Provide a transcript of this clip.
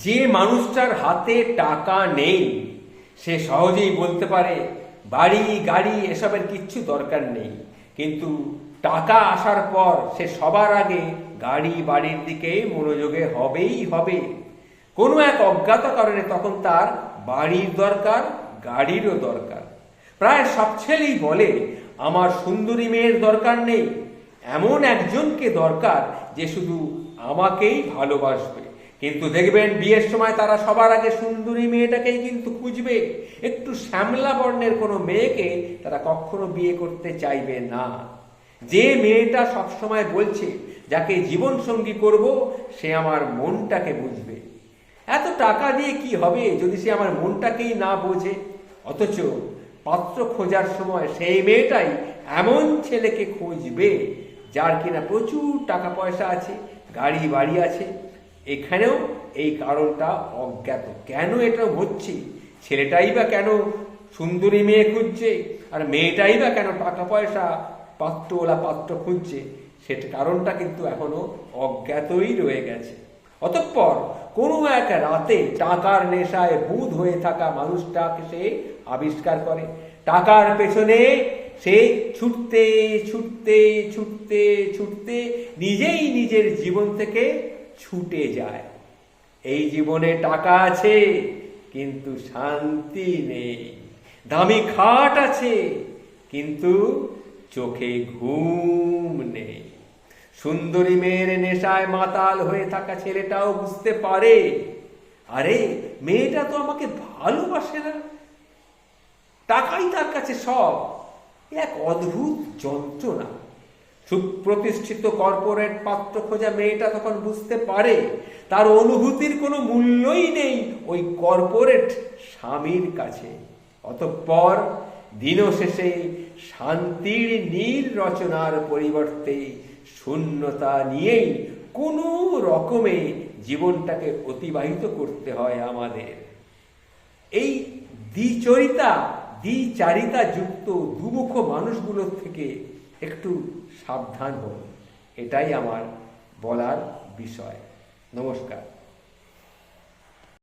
যে মানুষটার হাতে টাকা নেই সে সহজেই বলতে পারে বাড়ি গাড়ি এসবের কিচ্ছু দরকার নেই, কিন্তু টাকা আসার পর সে সবার আগে গাড়ি বাড়ির দিকে মনোযোগে হবেই হবে। কোনো এক অজ্ঞাত কারণে তখন তার বাড়ির দরকার, গাড়িরও দরকার। প্রায় সব ছেলেই বলে আমার সুন্দরী মেয়ের দরকার নেই, এমন একজনকে দরকার যে শুধু আমাকেই ভালোবাসবে। কিন্তু দেখবেন বিয়ের সময় তারা সবার আগে সুন্দরী মেয়েটাকেই কিন্তু খুঁজবে। একটু শ্যামলা বর্ণের কোনো মেয়েকে তারা কখনো বিয়ে করতে চাইবে না। যে মেয়েটা সবসময় বলছে যাকে জীবন সঙ্গী করব সে আমার মনটাকে বুঝবে। এত টাকা দিয়ে কি হবে যদি সে আমার মনটাকেই না বোঝে? অথচ পাত্র খোঁজার সময় সেই মেয়েটাই এমন ছেলেকে খুঁজবে যার কিনা প্রচুর টাকা পয়সা আছে, গাড়ি বাড়ি আছে। এখানেও এই কারণটা অজ্ঞাত। কেন এটা হচ্ছে? ছেলেটাই বা কেন সুন্দরী মেয়ে খুঁজছে আর মেয়েটাই বা কেন টাকা পয়সা পাত্রওয়ালা পাত্র খুঁজছে? সেটা কারণটা কিন্তু এখনো অজ্ঞাতই রয়ে গেছে। অতঃপর কোনো এক রাতে টাকার নেশায় বুঁদ হয়ে থাকা মানুষটাকে সে আবিষ্কার করে। টাকার পেছনে সে ছুটতে ছুটতে ছুটতে ছুটতে নিজেই নিজের জীবন থেকে ছুটে যায়। এই জীবনে টাকা আছে কিন্তু শান্তি নেই, দামি খাট আছে কিন্তু চোখে ঘুম নেই। সুন্দরী মেয়ের নেশায় মাতাল হয়ে থাকা ছেলেটাও বুঝতে পারে, আরে মেয়েটা তো আমাকে ভালোবাসে না, টাকাই তার কাছে সব। এক অদ্ভুত যন্ত্রণা। সুপ্রতিষ্ঠিত কর্পোরেট পাত্র খোঁজা মেয়েটা তখন বুঝতে পারে তার অনুভূতির কোনো মূল্যই নেই ওই কর্পোরেট স্বামীর কাছে। অতঃপর দিনশেষে শান্তির নীল রচনার পরিবর্তে শূন্যতা নিয়েই কোনো রকমে জীবনটাকে অতিবাহিত করতে হয় আমাদের। এই দ্বিচারিতা যুক্ত দুমুখ মানুষগুলোর থেকে একটু সাবধান হন, এটাই আমার বলার বিষয়। নমস্কার।